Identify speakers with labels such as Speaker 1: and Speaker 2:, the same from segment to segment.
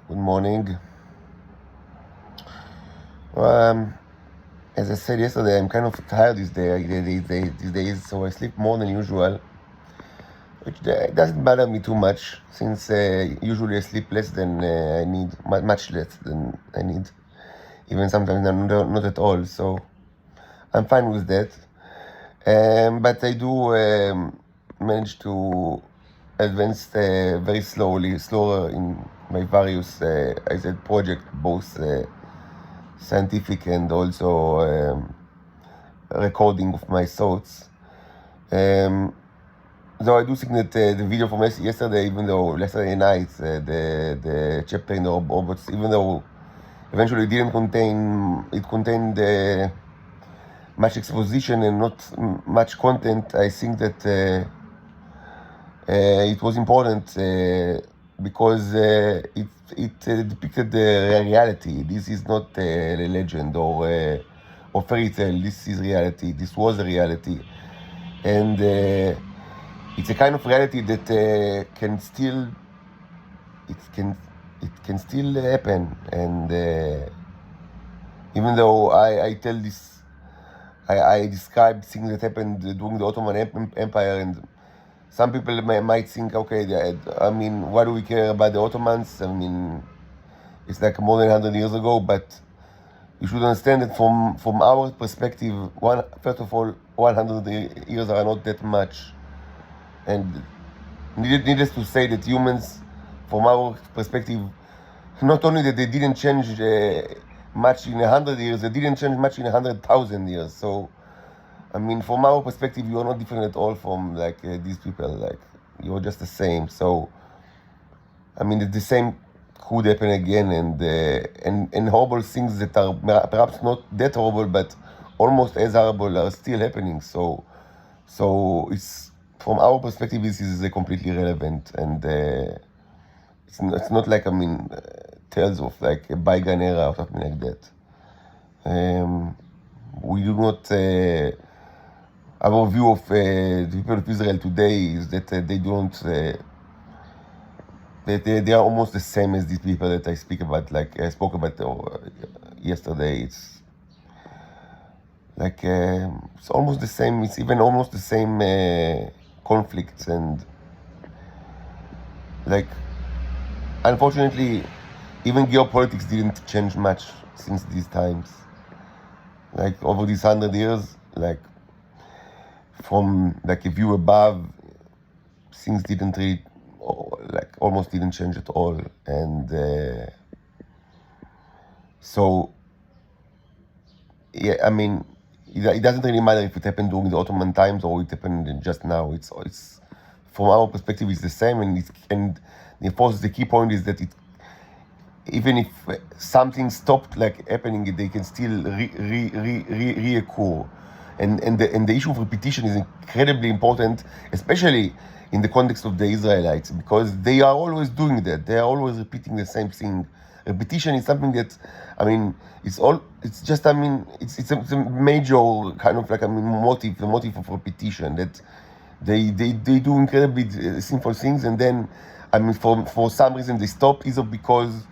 Speaker 1: Good morning. Well, as I said yesterday, I'm kind of tired these days, so I sleep more than usual, which doesn't bother me too much, since usually I sleep less than I need, much less than I need, even sometimes not at all. So I'm fine with that. But I do manage to advance very slower in my various, I said, project, both scientific and also recording of my thoughts. Though I do think that the video from yesterday, even though yesterday night, the chapter in the robots, even though eventually it contained much exposition and not much content, I think that it was important because it depicted the reality. This is not a legend or fairy tale. This is reality. This was a reality, and it's a kind of reality that can still it can still happen. And even though I tell this, I describe things that happened during the Ottoman Empire, and some people might think, okay, I mean, why do we care about the Ottomans? I mean, it's like more than 100 years ago, but you should understand that from our perspective, first of all, 100 years are not that much. And needless to say that humans, from our perspective, not only that they didn't change much in 100 years, they didn't change much in 100,000 years. So, I mean, from our perspective, you are not different at all from like these people. Like, you're just the same. So, I mean, the same could happen again, and horrible things that are perhaps not that horrible, but almost as horrible are still happening. So it's, from our perspective, this is completely relevant, and it's not like, I mean, tales of like a bygone era or something like that. We do not. Our view of the people of Israel today is that they don't. They are almost the same as these people that I speak about, like I spoke about yesterday. It's like it's almost the same. It's even almost the same conflicts, and like, unfortunately, even geopolitics didn't change much since these times. Like, over these 100 years, like, from like a view above, things didn't really, like, almost didn't change at all. And so, yeah, I mean, it doesn't really matter if it happened during the Ottoman times or it happened just now. It's from our perspective, it's the same, and of course the key point is that even if something stopped like happening, they can still reoccur. And the issue of repetition is incredibly important, especially in the context of the Israelites, because they are always doing that. They are always repeating the same thing. Repetition is something that, I mean, it's just, I mean, it's a major kind of like, I mean, the motive of repetition, that they do incredibly simple things, and then, I mean, for some reason they stop, either because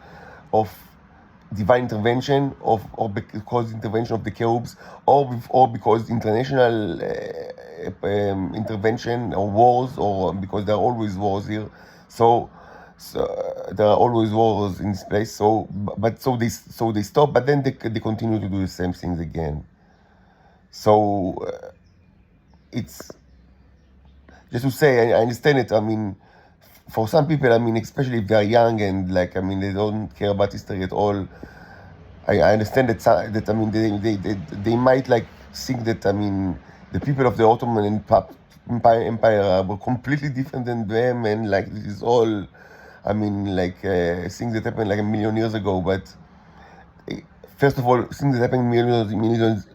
Speaker 1: of divine intervention, or because intervention of the cherubs, or because international intervention or wars, or because there are always wars here. So there are always wars in this place. So they stop, but then they continue to do the same things again. So it's just to say, I understand it. I mean, for some people, I mean, especially if they are young and like, I mean, they don't care about history at all. I understand that I mean, they might like think that, I mean, the people of the Ottoman Empire were completely different than them, and like, this is all, I mean, like things that happened like a million years ago. But first of all, things that happened millions,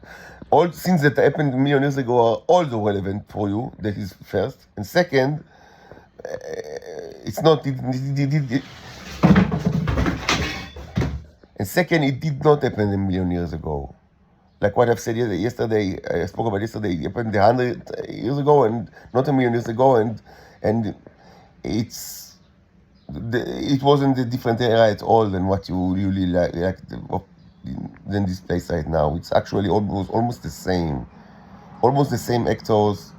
Speaker 1: all things that happened a million years ago are also relevant for you. That is first, and second, it's not. And second, it did not happen a million years ago. Like what I've said yesterday, I spoke about yesterday, it happened 100 years ago and not a million years ago, and it's it wasn't a different era at all than what you really like than this place right now. It's actually almost the same, actors.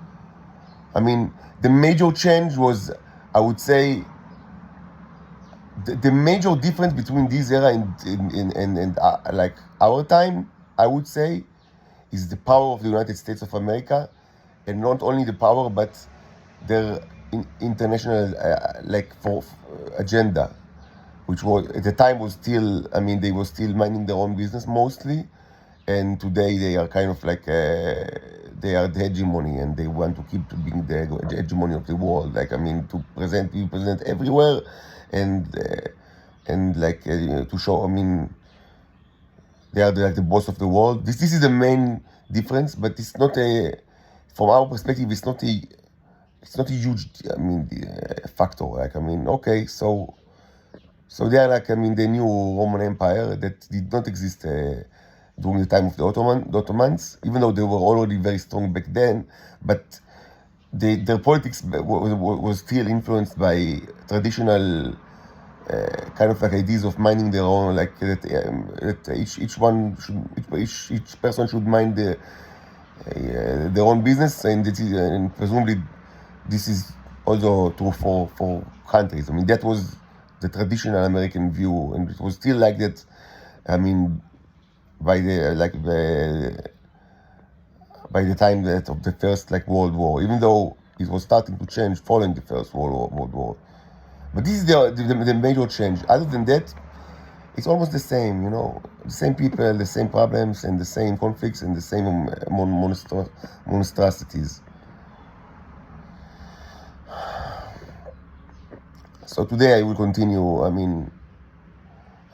Speaker 1: I mean, the major change was, I would say, the major difference between this era and like our time, I would say, is the power of the United States of America, and not only the power, but their international for agenda, which was at the time was still, I mean, they were still minding their own business mostly, and today they are kind of like they are the hegemony, and they want to keep to being the hegemony of the world. Like, I mean, to be present everywhere, and to show, I mean, they are like the boss of the world. This is the main difference, but it's not a, from our perspective, it's not a huge, I mean, factor. Like, I mean, okay, so they are like, I mean, the new Roman Empire that did not exist during the time of the Ottomans, even though they were already very strong back then, but their politics was still influenced by traditional kind of like ideas of minding their own, like that each person should mind their own business, and presumably this is also true for countries. I mean, that was the traditional American view, and it was still like that. I mean, by the time of the first World War, even though it was starting to change following the First World War. But this is the major change. Other than that, it's almost the same, the same people, the same problems, and the same conflicts, and the same monstrosities. So today I will continue, I mean,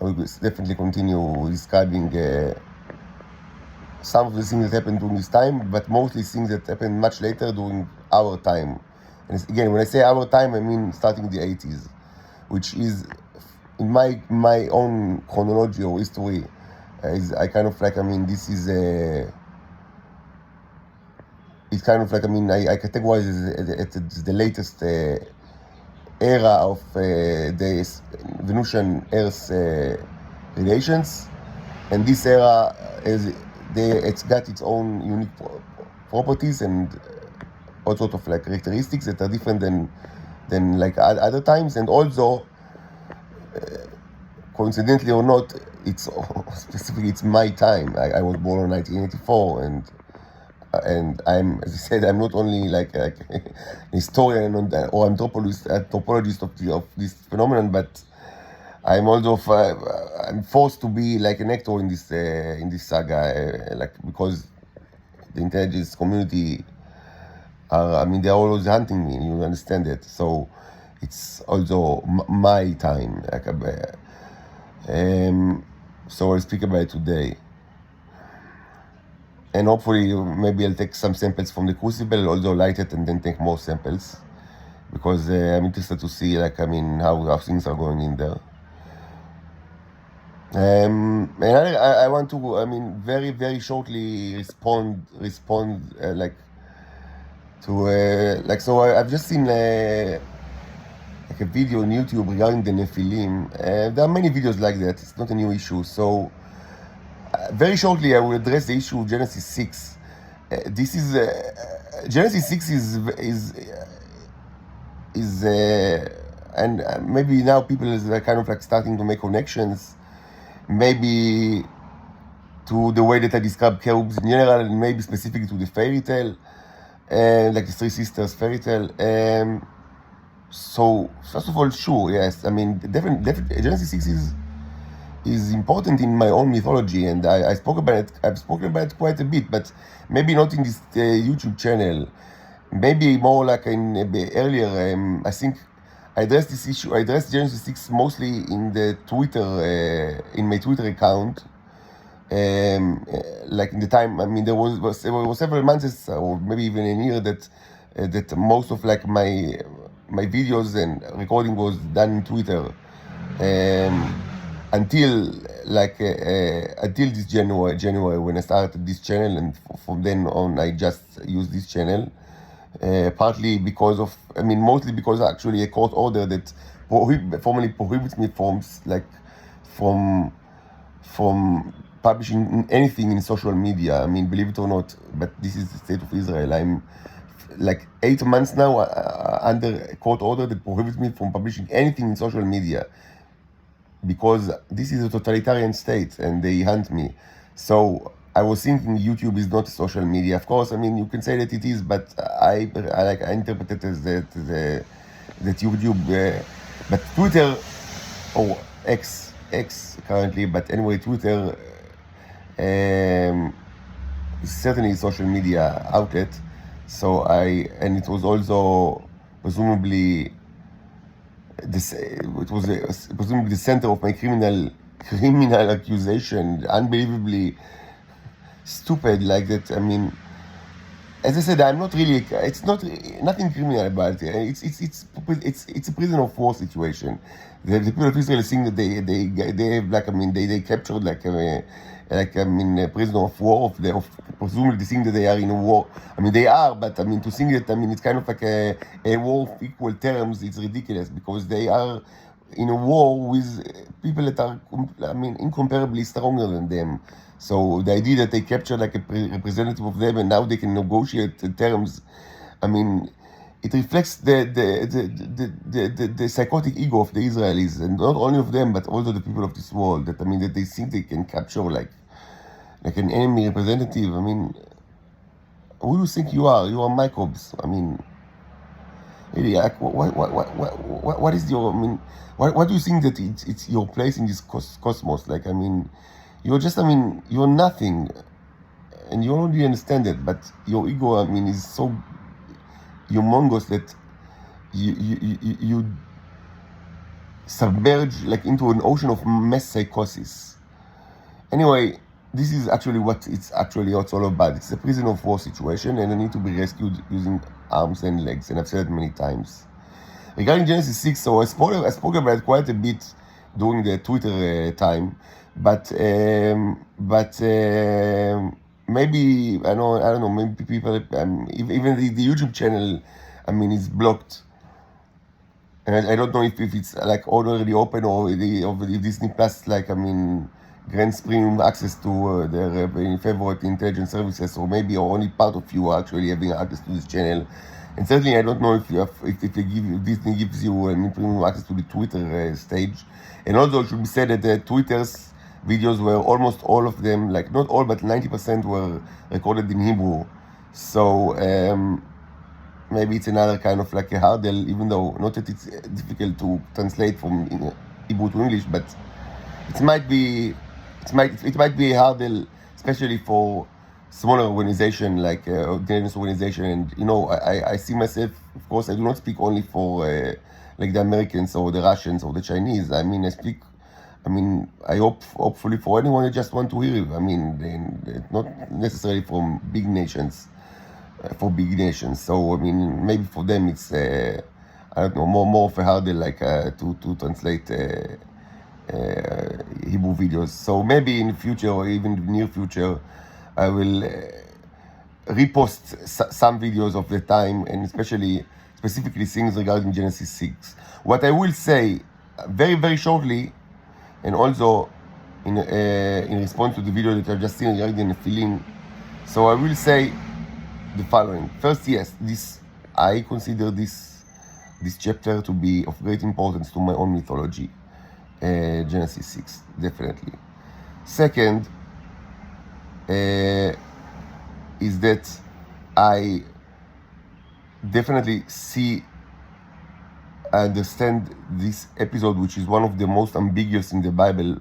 Speaker 1: I will definitely continue describing some of the things that happened during this time, but mostly things that happened much later during our time. And again, when I say our time, I mean starting the 80s, which is, in my own chronology or history, I kind of like, I mean, this is it's kind of like, I mean, I categorize it as the latest era of the Venusian-Earth relations, and this era it's got its own unique properties and all sorts of characteristics that are different than other times, and also coincidentally or not, it's specifically it's my time. I was born in 1984, and I'm, as I said, I'm not only like a historian or anthropologist of this phenomenon, but I'm also I'm forced to be like an actor in this saga, because the intelligence community I mean, they're always hunting me. You understand it. So it's also my time. So I'll speak about it today. And hopefully, maybe I'll take some samples from the Crucible, also light it, and then take more samples, because I'm interested to see, I mean, how things are going in there. And I want to, I mean, very, very shortly respond so I've just seen a video on YouTube regarding the Nephilim. There are many videos like that. It's not a new issue. So very shortly, I will address the issue of Genesis 6. This is Genesis 6 is and maybe now people are kind of starting to make connections, maybe to the way that I describe cherubs in general, and maybe specifically to the fairy tale, like the Three Sisters fairy tale. So first of all, sure, yes. I mean, definitely, Genesis 6 is important in my own mythology, and I spoke about it. I've spoken about it quite a bit, but maybe not in this YouTube channel. Maybe more like earlier. I think I addressed this issue. I addressed Genesis 6 mostly in the Twitter, in my Twitter account. Like in the time, I mean, there was several months or maybe even a year that most of my videos and recording was done in Twitter, until this January when I started this channel, and from then on I just use this channel, partly because of, I mean, mostly because actually a court order that formally prohibits me from publishing anything in social media. I mean, believe it or not, but this is the state of Israel. I'm like 8 months now under a court order that prohibits me from publishing anything in social media, because this is a totalitarian state and they hunt me. So I was thinking YouTube is not social media. Of course, I mean, you can say that it is, but I interpret it as that YouTube, but Twitter, or X currently, but anyway, Twitter is certainly a social media outlet. So and it was also presumably it was presumably the center of my criminal accusation. Unbelievably stupid like that. I mean, as I said, I'm not really. It's not nothing criminal about it. It's a prisoner of war situation. The people of Israel think that they have, like, I mean, they captured a prisoner of war of presumably they think that they are in a war. I mean, they are, but I mean, to think that, I mean, it's kind of like a war of equal terms. It's ridiculous, because they are in a war with people that are, I mean, incomparably stronger than them. So the idea that they captured like a representative of them and now they can negotiate the terms, I mean, it reflects the psychotic ego of the Israelis, and not only of them, but also the people of this world. That, I mean, that they think they can capture like an enemy representative. I mean, who do you think you are? You are microbes. I mean, really, like, what is your? I mean, what do you think that it's your place in this cosmos? Like, I mean, you're just, I mean, you're nothing, and you don't really understand it. But your ego, I mean, is so humongous that you submerge like into an ocean of mass psychosis. Anyway, this is actually what it's all about. It's a prisoner of war situation, and I need to be rescued using arms and legs, and I've said it many times. Regarding Genesis 6, so I spoke about it quite a bit during the Twitter time, but maybe I don't know, maybe people, even the YouTube channel, I mean, is blocked, and I don't know if it's like already open, or if Disney Plus, like, I mean, grants premium access to their favorite intelligence services, or maybe only part of you are actually having access to this channel. And certainly, I don't know if Disney gives you premium access to the Twitter stage. And also, it should be said that Twitter's videos were almost all of them, like not all, but 90% were recorded in Hebrew. So maybe it's another kind of like a hurdle, even though not that it's difficult to translate from Hebrew to English, but it might be a hurdle, especially for smaller organization like intelligence organization. And you know, I see myself, of course, I do not speak only for like the Americans or the Russians or the Chinese. I mean, I hopefully for anyone that just want to hear it. I mean, not necessarily from big nations, for big nations. So I mean, maybe for them it's I don't know, more of a hurdle, like to translate Hebrew videos. So maybe in the future, or even the near future, I will repost some videos of the time, and specifically things regarding Genesis 6. What I will say very, very shortly, and also in response to the video that I've just seen regarding the feeling, so I will say the following. First, yes, I consider this chapter to be of great importance to my own mythology, Genesis 6, definitely. Second, is that I definitely understand this episode, which is one of the most ambiguous in the Bible,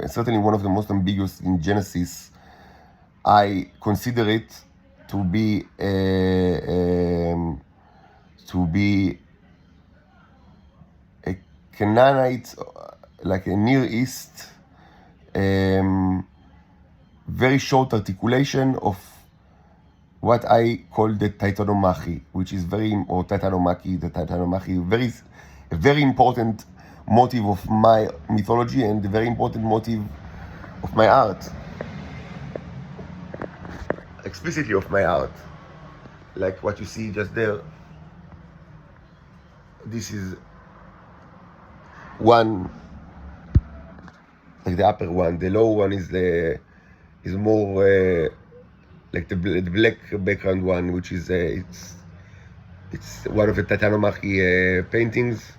Speaker 1: certainly one of the most ambiguous in Genesis. I consider it to be a Canaanite, like a Near East, very short articulation of what I call the Titanomachy, which is Titanomachy, a very important motive of my mythology, and a very important motive of my art, explicitly of my art. Like what you see just there, this is one, like the upper one. The lower one is more like the black background one, which is it's one of the Titanomachy paintings.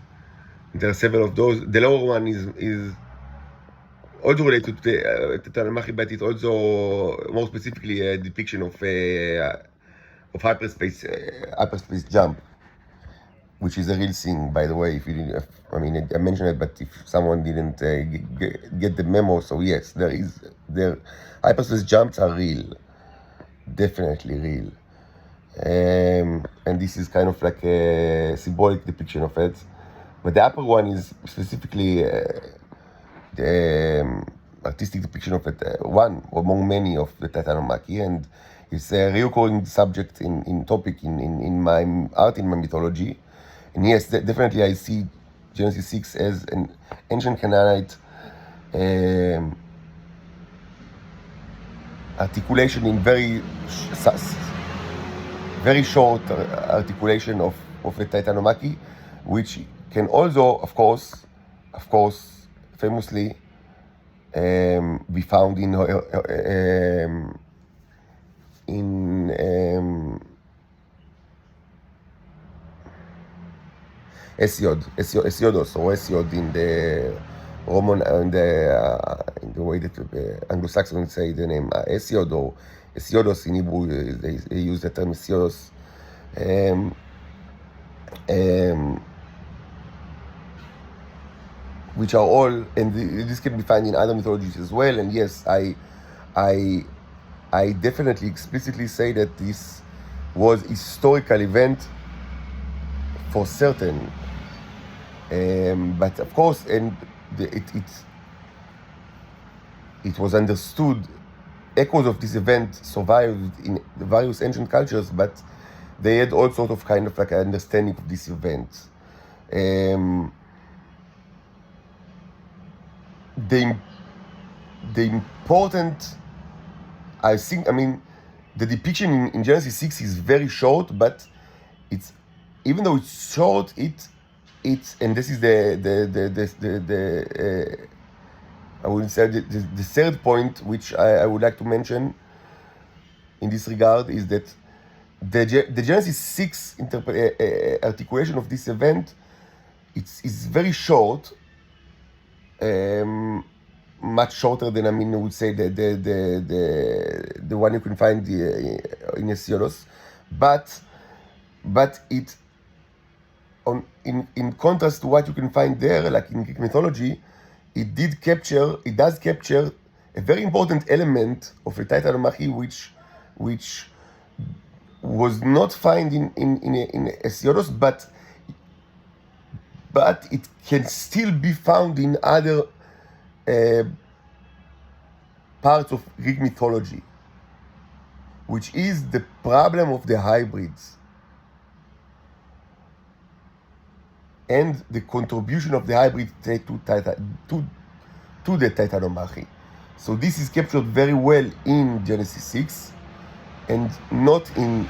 Speaker 1: There are several of those. The lower one is also related to the Titanomachy, but it's also more specifically a depiction of hyperspace jump, which is a real thing, by the way. If you didn't, I mean, I mentioned it, but if someone didn't get the memo, so yes, hyperspace jumps are real, definitely real, and this is kind of like a symbolic depiction of it. But the upper one is specifically the artistic depiction of it, one among many of the Titanomachy, and it's a recurring subject in topic in my art, in my mythology. And yes, definitely I see Genesis 6 as an ancient Canaanite articulation in very short articulation of the Titanomachy, which can also, of course, famously be found in Hesiodos or Hesiod in the Roman, in the way that Anglo-Saxons say the name Hesiod or Hesiodos in Hebrew. They use the term Hesiodos. Which are all, and this can be found in other mythologies as well. And yes, I definitely explicitly say that this was a historical event for certain. But of course, and it was understood, echoes of this event survived in the various ancient cultures, but they had all sort of kind of like an understanding of this event. The important, I think, I mean, the depiction in Genesis 6 is very short, but it's, even though it's short, it's and this is I would say the third point, which I would like to mention in this regard, is that the Genesis 6 articulation of this event, is very short, much shorter than, I mean, I would say the one you can find in Hesiodos, but it, in contrast to what you can find there, like in Greek mythology, it does capture a very important element of the Titanomachy, which was not found in Hesiodos, but it can still be found in other parts of Greek mythology, which is the problem of the hybrids and the contribution of the hybrid to the Titanomachy. So this is captured very well in Genesis 6 and not in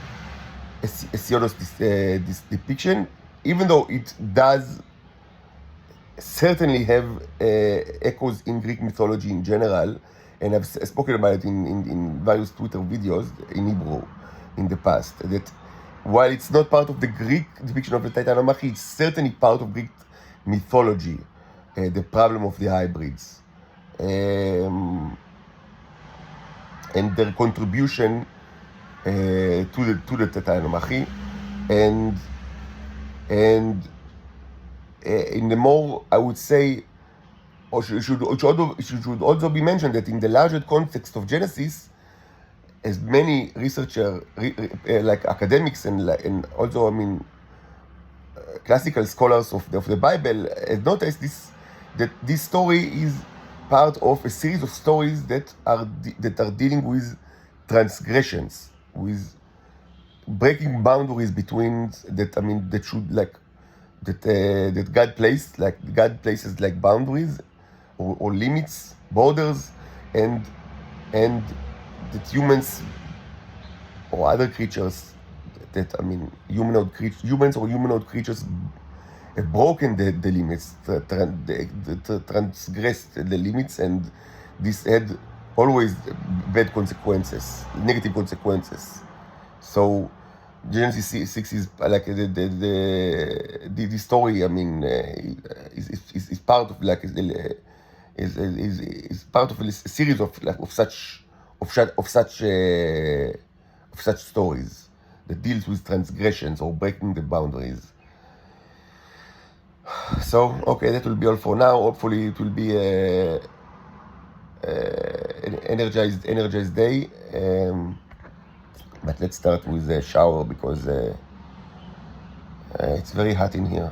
Speaker 1: Hesiodos' this depiction, even though it does certainly have echoes in Greek mythology in general, and I've spoken about it in various Twitter videos in Hebrew in the past, that while it's not part of the Greek depiction of the Titanomachy, it's certainly part of Greek mythology, the problem of the hybrids, and their contribution to the Titanomachy, and in the more, I would say, or it should also be mentioned that in the larger context of Genesis, as many researchers, like academics and also, I mean, classical scholars of the Bible, have noticed that this story is part of a series of stories that are dealing with transgressions, with breaking boundaries between that should, like, that God places like boundaries or limits, borders, and that humans or other creatures, humans or humanoid creatures have broken the limits, transgressed the limits, and this had always bad consequences, negative consequences. So Genesis 6 is like the story. I mean, is part of like is part of a series of like of such stories that deals with transgressions or breaking the boundaries. So okay, that will be all for now. Hopefully, it will be an energized day. But let's start with a shower because it's very hot in here.